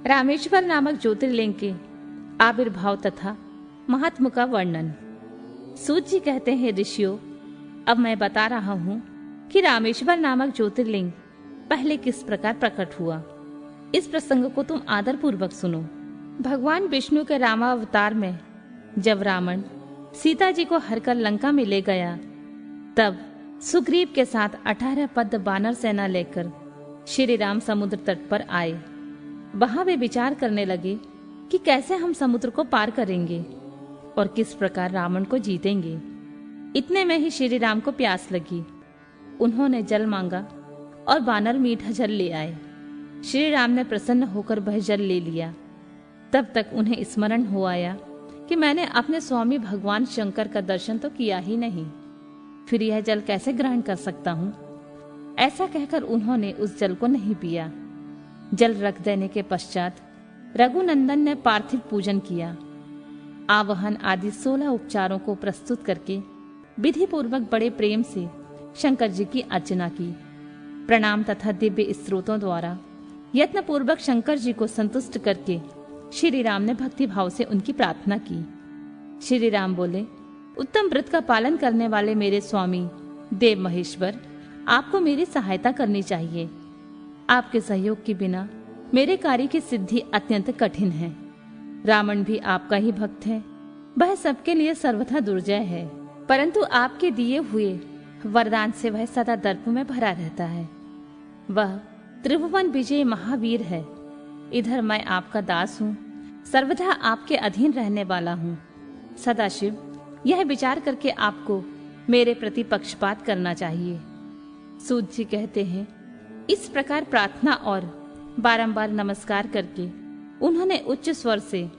रामेश्वर नामक ज्योतिर्लिंग के आविर्भाव तथा महात्म का वर्णन। सूत जी कहते हैं, ऋषियों, अब मैं बता रहा हूँ कि रामेश्वर नामक ज्योतिर्लिंग पहले किस प्रकार प्रकट हुआ। इस प्रसंग को तुम आदर पूर्वक सुनो। भगवान विष्णु के रामावतार में जब रावण सीता जी को हरकर लंका में ले गया, तब सुग्रीव के साथ 18 पद बानर सेना लेकर श्री राम समुद्र तट पर आए। वहां वे विचार करने लगे कि कैसे हम समुद्र को पार करेंगे और किस प्रकार रावण को जीतेंगे। इतने में ही श्री राम को प्यास लगी। उन्होंने जल मांगा और वानर मीठा जल ले आए। श्री राम ने प्रसन्न होकर वह जल ले लिया। तब तक उन्हें स्मरण हो आया कि मैंने अपने स्वामी भगवान शंकर का दर्शन तो किया ही नहीं, फिर यह जल कैसे ग्रहण कर सकता हूँ। ऐसा कहकर उन्होंने उस जल को नहीं पिया। जल रख देने के पश्चात रघुनंदन ने पार्थिव पूजन किया। आवाहन आदि 16 उपचारों को प्रस्तुत करके विधि पूर्वक बड़े प्रेम से शंकर जी की अर्चना की। प्रणाम तथा दिव्य स्त्रोतों द्वारा यत्न पूर्वक शंकर जी को संतुष्ट करके श्री राम ने भक्ति भाव से उनकी प्रार्थना की। श्री राम बोले, उत्तम व्रत का पालन करने वाले मेरे स्वामी देव महेश्वर, आपको मेरी सहायता करनी चाहिए। आपके सहयोग के बिना मेरे कार्य की सिद्धि अत्यंत कठिन है। रावण भी आपका ही भक्त है, वह सबके लिए सर्वथा दुर्जय है, परंतु आपके दिए हुए वरदान से वह सदा दर्प में भरा रहता है। वह त्रिभुवन विजय महावीर है। इधर मैं आपका दास हूँ, सर्वथा आपके अधीन रहने वाला हूँ। सदाशिव यह विचार करके आपको मेरे प्रति पक्षपात करना चाहिए। सूत जी कहते हैं, इस प्रकार प्रार्थना और बारंबार नमस्कार करके उन्होंने उच्च स्वर से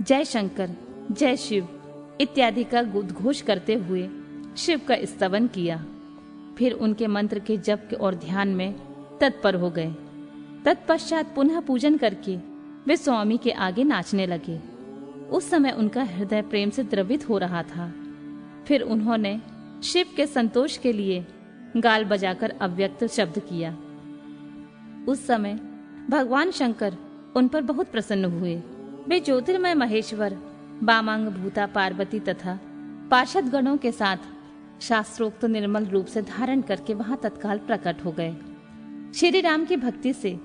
जय शंकर, जय शिव इत्यादि का उद्घोष करते हुए शिव का स्तवन किया। फिर उनके मंत्र के जप और ध्यान में तत्पर हो गए। तत्पश्चात पुनः पूजन करके वे स्वामी के आगे नाचने लगे। उस समय उनका हृदय प्रेम से द्रवित हो रहा था। फिर उन्होंने शिव के संतोष के लिए गाल बजाकर अव्यक्त शब्द किया। उस समय भगवान शंकर उन पर बहुत प्रसन्न हुए। वे ज्योतिर्मय महेश्वर वामांग भूता पार्वती तथा पार्षद गणों के साथ शास्त्रोक्त निर्मल रूप से धारण करके वहां तत्काल प्रकट हो गए। श्री राम की भक्ति से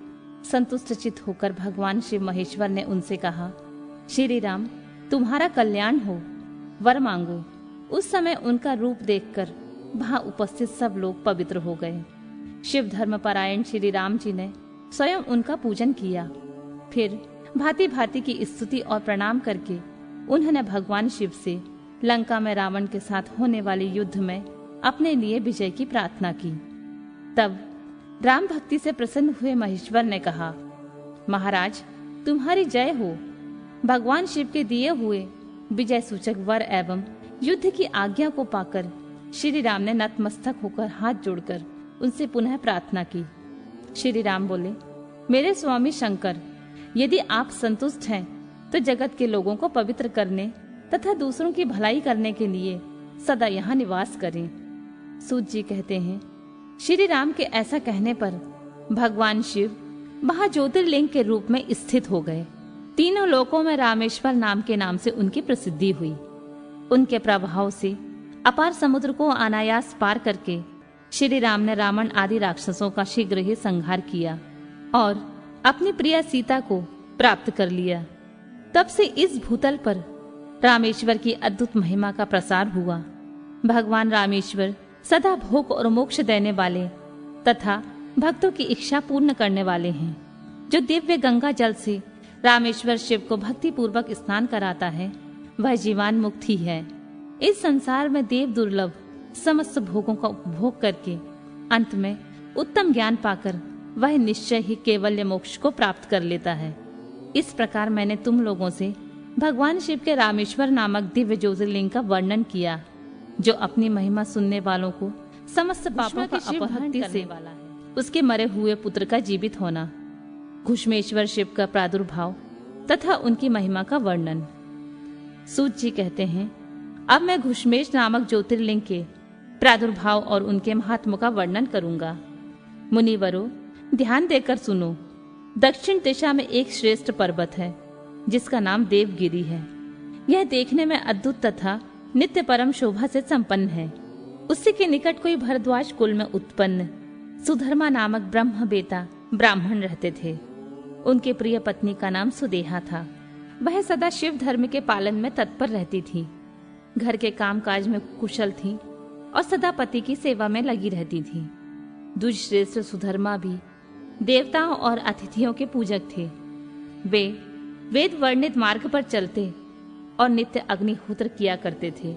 संतुष्ट चित्त होकर भगवान शिव महेश्वर ने उनसे कहा, श्री राम, तुम्हारा कल्याण हो, वर मांगो। उस समय उनका रूप देखकर वहां उपस्थित सब लोग पवित्र हो गए। शिव धर्म परायण श्री राम जी ने स्वयं उनका पूजन किया। फिर भांति भांति की स्तुति और प्रणाम करके उन्होंने भगवान शिव से लंका में रावण के साथ होने वाले युद्ध में अपने लिए विजय की प्रार्थना की। तब राम भक्ति से प्रसन्न हुए महेश्वर ने कहा, महाराज, तुम्हारी जय हो। भगवान शिव के दिए हुए विजय सूचक वर एवं युद्ध की आज्ञा को पाकर श्री राम ने नतमस्तक होकर हाथ जोड़कर उनसे पुनः प्रार्थना की। श्री राम बोले, मेरे स्वामी शंकर, यदि आप संतुष्ट हैं तो जगत के लोगों को पवित्र करने तथा दूसरों की भलाई करने के लिए सदा यहाँ निवास करें। सूत जी कहते हैं, श्री राम के ऐसा कहने पर भगवान शिव वहां ज्योतिर्लिंग के रूप में स्थित हो गए। तीनों लोकों में रामेश्वर नाम के नाम से उनकी प्रसिद्धि हुई। उनके प्रभाव से अपार समुद्र को अनायास पार करके श्री राम ने रावण आदि राक्षसों का शीघ्र ही संहार किया और अपनी प्रिय सीता को प्राप्त कर लिया। तब से इस भूतल पर रामेश्वर की अद्भुत महिमा का प्रसार हुआ। भगवान रामेश्वर सदा भोग और मोक्ष देने वाले तथा भक्तों की इच्छा पूर्ण करने वाले हैं। जो दिव्य गंगा जल से रामेश्वर शिव को भक्ति पूर्वक स्नान कराता है, वह जीवान मुक्त ही है। इस संसार में देव दुर्लभ समस्त भोगों का उपभोग करके अंत में उत्तम ज्ञान पाकर वह निश्चय ही केवल्य मोक्ष को प्राप्त कर लेता है। इस प्रकार मैंने तुम लोगों से भगवान शिव के रामेश्वर नामक दिव्य ज्योतिर्लिंग का वर्णन किया, जो अपनी महिमा सुनने वालों को समस्त पापों का अपहरण करने वाला है। उसके मरे हुए पुत्र का जीवित होना, घुष्मेश्वर शिव का प्रादुर्भाव तथा उनकी महिमा का वर्णन। सूत जी कहते हैं, अब मैं घुष्मेश नामक ज्योतिर्लिंग के प्रादुर्भाव और उनके महात्म का वर्णन करूंगा। मुनिवरों, ध्यान देकर सुनो। दक्षिण दिशा में एक श्रेष्ठ पर्वत है जिसका नाम देवगिरी है। यह देखने में अद्भुत तथा नित्य परम शोभा से संपन्न है। उसी के निकट कोई भरद्वाज कुल में उत्पन्न सुधर्मा नामक ब्रह्म बेटा ब्राह्मण रहते थे। उनके प्रिय पत्नी का नाम सुदेहा था। वह सदा शिव धर्म के पालन में तत्पर रहती थी, घर के कामकाज में कुशल थी और सदा पति की सेवा में लगी रहती थी। द्विजश्रेष्ठ सुधर्मा भी देवताओं और अतिथियों के पूजक थे। वे वेद वर्णित मार्ग पर चलते और नित्य अग्निहोत्र किया करते थे।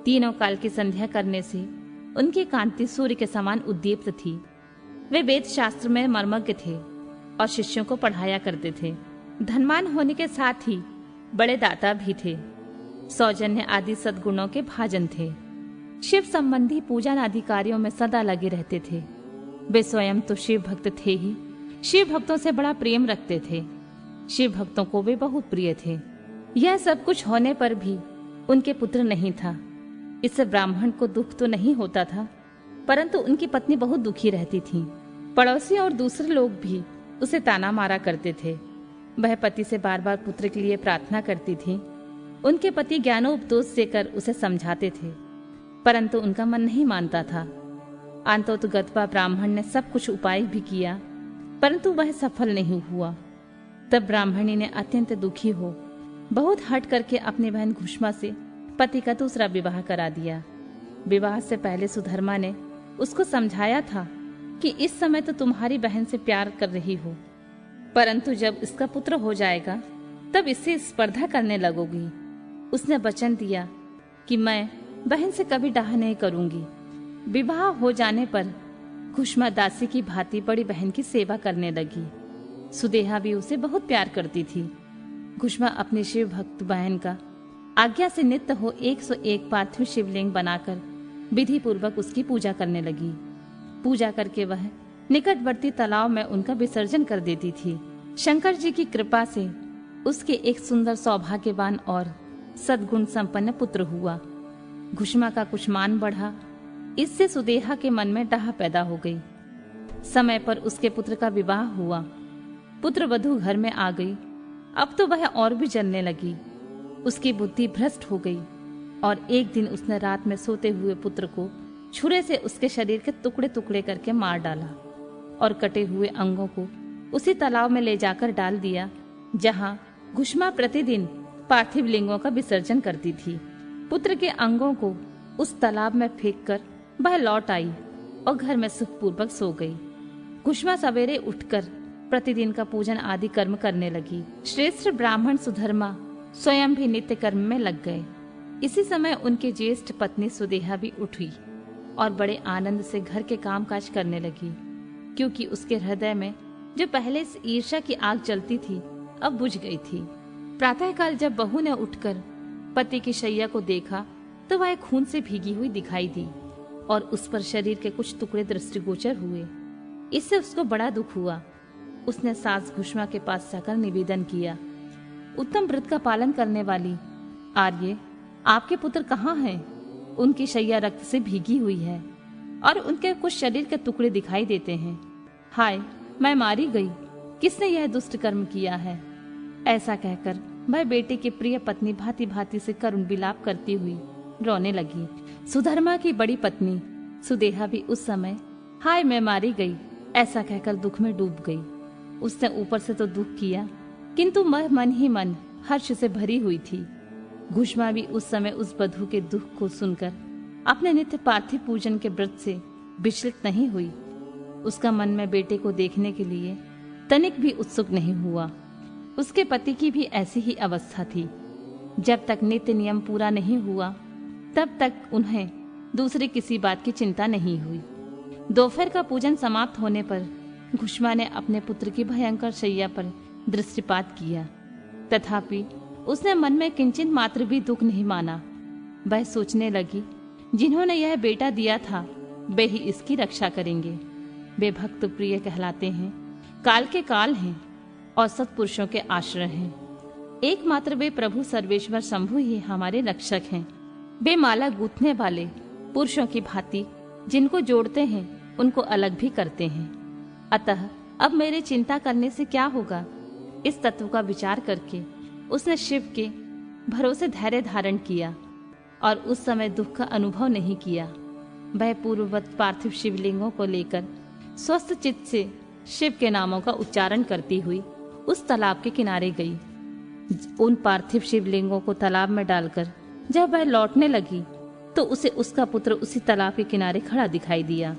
तीनों काल की संध्या करने से उनकी कांति सूर्य के समान उद्दीप्त थी। वे वेद शास्त्र में मर्मज्ञ थे और शिष्यों को पढ़ाया करते थे। धनवान होने के साथ ही बड़े दाता भी थे। सौजन्य आदि सद्गुणों के भाजन थे। शिव संबंधी पूजन आदि कार्यों में सदा लगे रहते थे। वे स्वयं तो शिव भक्त थे ही, शिव भक्तों से बड़ा प्रेम रखते थे। शिव भक्तों को वे बहुत प्रिय थे। यह सब कुछ होने पर भी उनके पुत्र नहीं था। इससे ब्राह्मण को दुख तो नहीं होता था, परंतु उनकी पत्नी बहुत दुखी रहती थी। पड़ोसी और दूसरे लोग भी उसे ताना मारा करते थे। वह पति से बार बार पुत्र के लिए प्रार्थना करती थी। उनके पति ज्ञानोपदेश देकर उसे समझाते थे, परंतु उनका मन नहीं मानता था। अंततोगत्वा ब्राह्मण ने सब कुछ उपाय भी किया, परंतु वह सफल नहीं हुआ। तब ब्राह्मणी ने अत्यंत दुखी हो बहुत हट करके अपनी बहन घुष्मा से पति का दूसरा विवाह करा दिया। विवाह से पहले सुधर्मा ने उसको समझाया था कि इस समय तो तुम्हारी बहन से प्यार कर रही हो, परंतु जब इसका पुत्र हो जाएगा तब इससे स्पर्धा करने लगोगी। उसने वचन दिया कि मैं बहन से कभी डाह नहीं करूंगी। विवाह हो जाने पर घुष्मा दासी की भांति बड़ी बहन की सेवा करने लगी। सुदेहा भी उसे बहुत प्यार करती थी। घुष्मा अपनी शिव भक्त बहन का आज्ञा से नित्य हो 101 पार्थिव शिवलिंग बनाकर विधि पूर्वक उसकी पूजा करने लगी। पूजा करके वह निकटवर्ती तालाब में उनका विसर्जन कर देती थी। शंकर जी की कृपा से उसके एक सुंदर सौभाग्यवान और सद्गुण संपन्न पुत्र हुआ। घुष्मा का कुछ मान बढ़ा, इससे सुदेहा के मन में डाह पैदा हो गई। समय पर उसके पुत्र का विवाह हुआ। पुत्र वधू घर में आ गई। अब तो वह और भी जलने लगी। उसकी बुद्धि भ्रष्ट हो गई और एक दिन उसने रात में सोते हुए पुत्र को छुरे से उसके शरीर के टुकड़े टुकड़े करके मार डाला और कटे हुए अंगों को उसी तालाब में ले जाकर डाल दिया जहां घुष्मा प्रतिदिन पार्थिव लिंगों का विसर्जन करती थी। पुत्र के अंगों को उस तालाब में फेंककर वह लौट आई और घर में सुखपूर्वक सो गई। घुष्मा सवेरे उठकर प्रतिदिन का पूजन आदि कर्म करने लगी। श्रेष्ठ ब्राह्मण सुधर्मा स्वयं भी नित्य कर्म में लग गए। इसी समय उनकी ज्येष्ठ पत्नी सुदेहा भी उठी और बड़े आनंद से घर के कामकाज करने लगी, क्योंकि उसके हृदय में जो पहले से ईर्ष्या की आग जलती थी अब बुझ गई थी। प्रातःकाल जब बहू ने उठकर पति की शैया को देखा तो वह खून से भीगी हुई दिखाई दी और उस पर शरीर के कुछ टुकड़े दृष्टिगोचर हुए। इससे उसको बड़ा दुख हुआ। उसने सास घुष्मा के पास जाकर निवेदन किया, उत्तम व्रत का पालन करने वाली आर्य, आपके पुत्र कहाँ हैं? उनकी शैया रक्त से भीगी हुई है और उनके कुछ शरीर के टुकड़े दिखाई देते हैं। हाय, मैं मारी गई, किसने यह दुष्ट कर्म किया है? ऐसा कहकर वह बेटे की प्रिय पत्नी भांति भांति से करुण विलाप करती हुई रोने लगी। सुधर्मा की बड़ी पत्नी सुदेहा भी उस समय हाय मैं मारी गई ऐसा कहकर दुख में डूब गई। उसने ऊपर से तो दुख किया, किंतु मन ही मन हर्ष से भरी हुई थी। घुष्मा भी उस समय उस बधू के दुख को सुनकर अपने नित्य पार्थिव पूजन के व्रत से विचलित नहीं हुई। उसका मन में बेटे को देखने के लिए तनिक भी उत्सुक नहीं हुआ। उसके पति की भी ऐसी ही अवस्था थी। जब तक नित्य नियम पूरा नहीं हुआ तब तक उन्हें दूसरी किसी बात की चिंता नहीं हुई। दोपहर का पूजन समाप्त होने पर घुष्मा ने अपने पुत्र की भयंकर शैया पर दृष्टिपात किया, तथापि उसने मन में किंचित मात्र भी दुख नहीं माना। वह सोचने लगी, जिन्होंने यह बेटा दिया था वे ही इसकी रक्षा करेंगे। वे भक्त प्रिय कहलाते हैं, काल के काल हैं और सत्पुरुषों के आश्रय हैं। एकमात्र वे प्रभु सर्वेश्वर शंभु ही हमारे रक्षक हैं। वे माला गूंथने वाले पुरुषों की भांति जिनको जोड़ते हैं उनको अलग भी करते हैं। अतः अब मेरे चिंता करने से क्या होगा। इस तत्व का विचार करके उसने शिव के भरोसे धैर्य धारण किया और उस समय दुख का अनुभव नहीं किया। वह पूर्ववत पार्थिव शिवलिंगों को लेकर स्वस्थ चित्त से शिव के नामों का उच्चारण करती हुई उस तालाब के किनारे गई। उन पार्थिव शिवलिंगों को तालाब में डालकर जब वह लौटने लगी तो उसे उसका पुत्र उसी तालाब के किनारे खड़ा दिखाई दिया।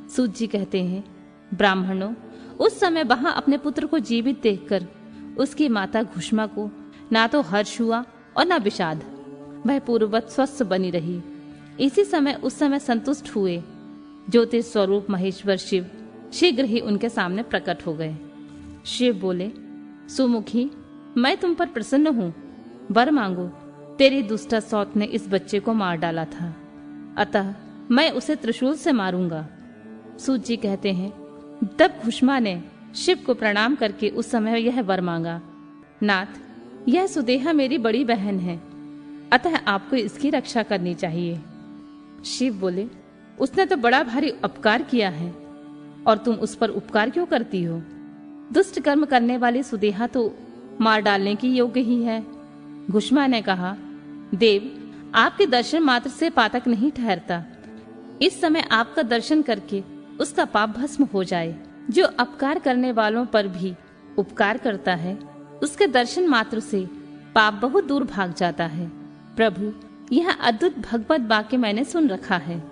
सूत जी कहते हैं, ब्राह्मणों, उस समय वहां अपने पुत्र को जीवित देखकर उसकी माता घुष्मा को ना तो हर्ष हुआ और ना विषाद। वह पूर्ववत स्वस्थ बनी रही। इसी समय उस समय संतुष्ट हुए ज्योतिष स्वरूप महेश्वर शिव शीघ्र ही उनके सामने प्रकट हो गए। शिव बोले, सुमुखी, मैं तुम पर प्रसन्न हूँ, वर मांगो। तेरी दुष्टा सौत ने इस बच्चे को मार डाला था, अतः मैं उसे त्रिशूल से मारूंगा। सूत जी कहते हैं, तब घुष्मा ने शिव को प्रणाम करके उस समय यह वर मांगा, नाथ, यह सुदेहा मेरी बड़ी बहन है, अतः आपको इसकी रक्षा करनी चाहिए। शिव बोले, उसने तो बड़ा भारी उपकार किया है और तुम उस पर उपकार क्यों करती हो? दुष्ट कर्म करने वाली सुदेहा तो मार डालने की योग्य ही है। घुष्मा ने कहा, देव, आपके दर्शन मात्र से पातक नहीं ठहरता। इस समय आपका दर्शन करके उसका पाप भस्म हो जाए। जो अपकार करने वालों पर भी उपकार करता है, उसके दर्शन मात्र से पाप बहुत दूर भाग जाता है। प्रभु, यह अद्भुत भगवत वाक्य मैंने सुन रखा है,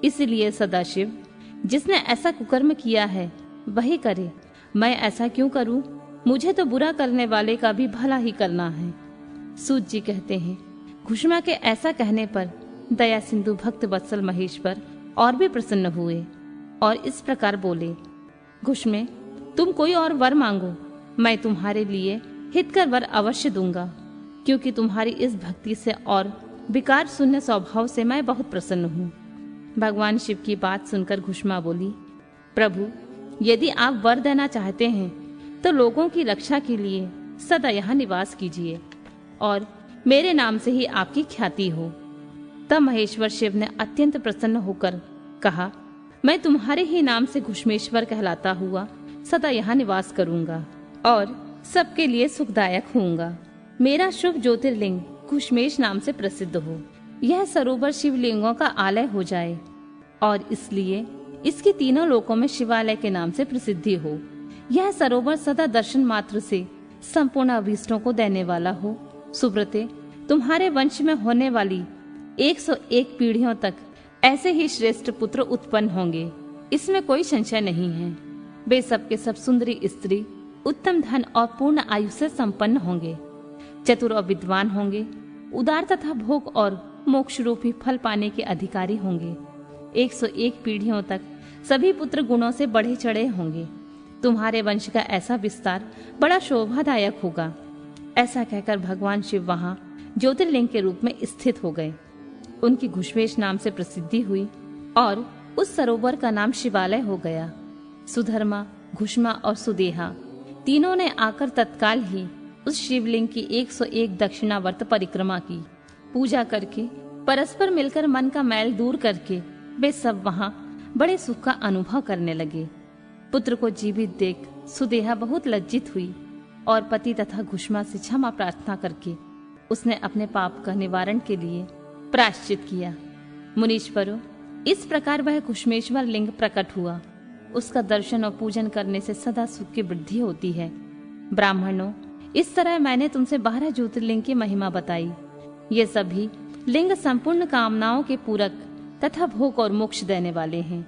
इसलिए सदाशिव, जिसने ऐसा कुकर्म किया है वही करे। मैं ऐसा क्यों करूं? मुझे तो बुरा करने वाले का भी भला ही करना है। सूत जी कहते हैं, घुष्मा के ऐसा कहने पर दया सिंधु भक्त वत्सल महेश्वर और भी प्रसन्न हुए और इस प्रकार बोले, घुष्मे, तुम कोई और वर मांगो, मैं तुम्हारे लिए हितकर वर अवश्य दूंगा, क्योंकि तुम्हारी इस भक्ति से और विकार शून्य स्वभाव से मैं बहुत प्रसन्न हूँ। भगवान शिव की बात सुनकर घुष्मा बोली, प्रभु, यदि आप वर देना चाहते हैं तो लोगों की रक्षा के लिए सदा यहाँ निवास कीजिए और मेरे नाम से ही आपकी ख्याति हो। तब महेश्वर शिव ने अत्यंत प्रसन्न होकर कहा, मैं तुम्हारे ही नाम से घुष्मेश्वर कहलाता हुआ सदा यहाँ निवास करूंगा और सबके लिए सुखदायक होऊंगा। मेरा शुभ ज्योतिर्लिंग घुष्मेश नाम से प्रसिद्ध हो, यह सरोवर शिवलिंगों का आलय हो जाए और इसलिए इसकी तीनों लोकों में शिवालय के नाम से प्रसिद्धि हो। यह सरोवर सदा दर्शन मात्र से संपूर्ण अभीष्टों को देने वाला हो। सुब्रते, तुम्हारे वंश में होने वाली 101 पीढ़ियों तक ऐसे ही श्रेष्ठ पुत्र उत्पन्न होंगे, इसमें कोई संशय नहीं है। वे सब के सब सुंदरी स्त्री, उत्तम धन और पूर्ण आयु से संपन्न होंगे, चतुर और विद्वान होंगे, उदार तथा भोग और मोक्ष रूपी फल पाने के अधिकारी होंगे। 101 पीढ़ियों तक सभी पुत्र गुणों से बढ़े चढ़े होंगे। तुम्हारे वंश का ऐसा विस्तार बड़ा शोभादायक होगा। ऐसा कहकर भगवान शिव वहां ज्योतिर्लिंग के रूप में स्थित हो गए। उनकी घुष्मेश नाम से प्रसिद्धि हुई और उस सरोवर का नाम शिवालय हो गया। सुधर्मा, घुष्मा और सुदेहा तीनों ने आकर तत्काल ही उस शिवलिंग की 101 दक्षिणावर्त परिक्रमा की। पूजा करके परस्पर मिलकर मन का मैल दूर करके वे सब वहां बड़े सुख का अनुभव करने लगे। पुत्र को जीवित देख सुदेहा बहुत लज्जित हुई और पति तथा घुष्मा से क्षमा प्रार्थना करके उसने अपने पाप का निवारण के लिए प्रायश्चित किया। मुनीश्वरों, इस प्रकार वह घुष्मेश्वर लिंग प्रकट हुआ। उसका दर्शन और पूजन करने से सदा सुख की वृद्धि होती है। ब्राह्मणों, इस तरह मैंने तुमसे 12 ज्योतिर्लिंग की महिमा बताई। ये सभी लिंग संपूर्ण कामनाओं के पूरक तथा भोग और मोक्ष देने वाले हैं।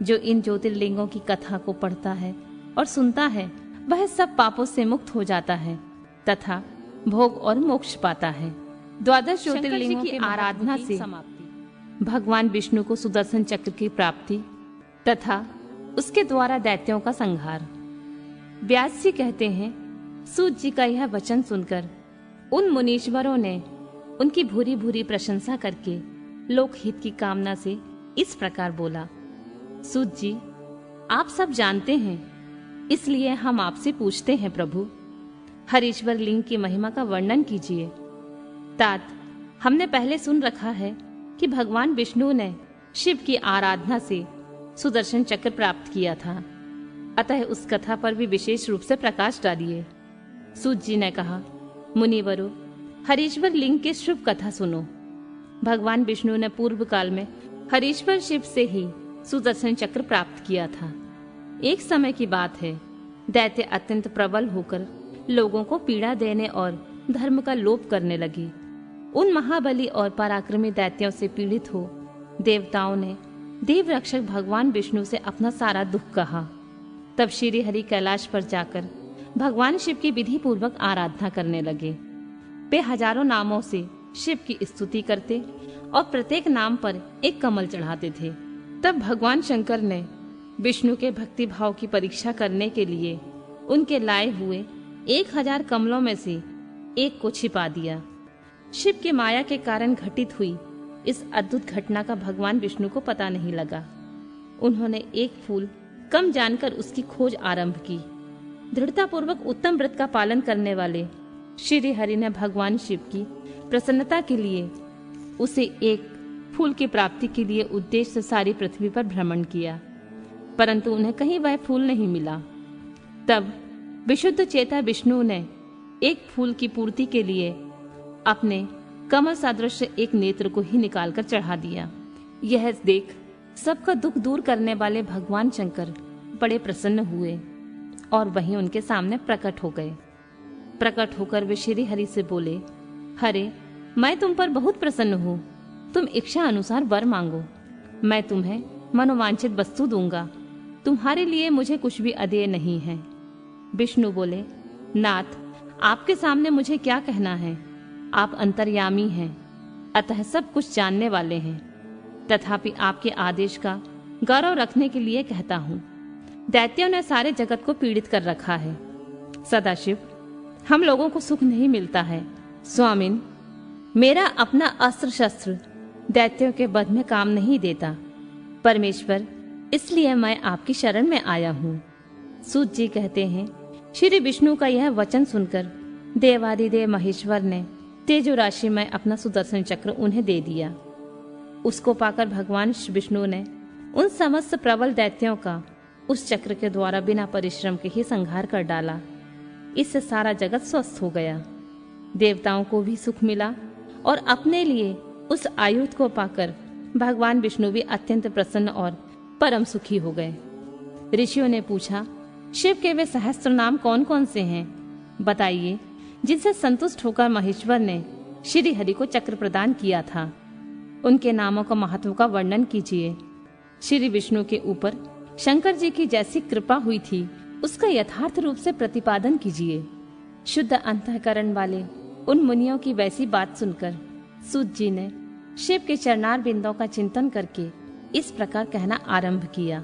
जो इन ज्योतिर्लिंगों की कथा को पढ़ता है और सुनता है, वह सब पापों से मुक्त हो जाता है तथा भोग और मोक्ष पाता है। 12 ज्योतिर्लिंगों की आराधना से भगवान विष्णु को सुदर्शन चक्र की प्राप्ति तथा उसके द्वारा दैत्यों का संहार। व्यास जी कहते हैं, सूत जी का यह वचन सुनकर उन मुनीश्वरों ने उनकी भूरी भूरी प्रशंसा करके लोकहित की कामना से इस प्रकार बोला, सूत जी, आप सब जानते हैं, इसलिए हम आपसे पूछते हैं प्रभु, हरीश्वर लिंग की महिमा का वर्णन कीजिए। तात, हमने पहले सुन रखा है कि भगवान विष्णु ने शिव की आराधना से सुदर्शन चक्र प्राप्त किया था, अतः उस कथा पर भी विशेष रूप से प्रकाश डालिए। सूत जी ने कहा, मुनिवरों, हरीश्वर लिंग की शुभ कथा सुनो। भगवान विष्णु ने पूर्व काल में हरीश्वर शिव से ही सुदर्शन चक्र प्राप्त किया था। एक समय की बात है, दैत्य अत्यंत प्रबल होकर लोगों को पीड़ा देने और धर्म का लोप करने लगी। उन महाबली और पराक्रमी दैत्यों से पीड़ित हो देवताओं ने देव रक्षक भगवान विष्णु से अपना सारा दुख कहा। तब श्री हरि कैलाश पर जाकर भगवान शिव की विधि पूर्वक आराधना करने लगे। वे हजारों नामों से शिव की स्तुति करते और प्रत्येक नाम पर एक कमल चढ़ाते थे। तब भगवान शंकर ने विष्णु के भक्ति भाव की परीक्षा करने के लिए उनके लाए हुए 1000 कमलों में से एक को छिपा दिया। शिव की माया के कारण घटित हुई इस अद्भुत घटना का भगवान विष्णु को पता नहीं लगा। उन्होंने एक फूल कम जानकर उसकी खोज आरंभ की। दृढ़तापूर्वक उत्तम व्रत का पालन करने वाले श्री हरि ने भगवान शिव की प्रसन्नता के लिए उसे एक फूल की प्राप्ति के लिए उद्देश्य से सारी पृथ्वी पर भ्रमण किया, परंतु उन्हें कहीं वह फूल नहीं मिला। तब विशुद्ध चेता विष्णु ने एक फूल की पूर्ति के लिए अपने कमल सदृश एक नेत्र को ही निकालकर चढ़ा दिया। यह देख सबका दुख दूर करने वाले भगवान शंकर बड़े प्रसन्न हुए और वहीं उनके सामने प्रकट हो गए। प्रकट होकर वे श्री हरि से बोले, हरे, मैं तुम पर बहुत प्रसन्न हूँ। तुम इच्छा अनुसार वर मांगो, मैं तुम्हें मनोवांछित वस्तु दूंगा। तुम्हारे लिए मुझे कुछ भी अदेय नहीं है। विष्णु बोले, नाथ, आपके सामने मुझे क्या कहना है। आप अंतर्यामी हैं, अतः सब कुछ जानने वाले हैं। तथापि आपके आदेश का गौरव रखने के लिए कहता हूँ। दैत्यों ने सारे जगत को पीड़ित कर रखा है। सदाशिव, हम लोगों को सुख नहीं मिलता है। स्वामिन, मेरा अपना अस्त्र शस्त्र दैत्यों के वध में काम नहीं देता। परमेश्वर, इसलिए मैं आपकी शरण में आया हूँ। सूत जी कहते हैं, श्री विष्णु का यह वचन सुनकर देवादिदेव महेश्वर ने तेजो राशि में अपना सुदर्शन चक्र उन्हें दे दिया। उसको पाकर भगवान विष्णु ने उन समस्त प्रबल दैत्यों का उस चक्र के द्वारा बिना परिश्रम के ही संहार कर डाला। इससे सारा जगत स्वस्थ हो गया। देवताओं को भी सुख मिला और अपने लिए उस आयुध को पाकर भगवान विष्णु भी अत्यंत प्रसन्न और परम सुखी हो गए। ऋषियों ने पूछा, शिव के वे सहस्त्र नाम कौन कौन से हैं? बताइए, जिनसे संतुष्ट होकर महेश्वर ने श्री हरि को चक्र प्रदान किया था। उनके नामों का महत्व का वर्णन कीजिए। श्री विष्णु के ऊपर शंकर जी की जैसी कृपा हुई थी उसका यथार्थ रूप से प्रतिपादन कीजिए। शुद्ध अंतःकरण वाले उन मुनियों की वैसी बात सुनकर सूत जी ने शिव के चरणार बिंदों का चिंतन करके इस प्रकार कहना आरंभ किया।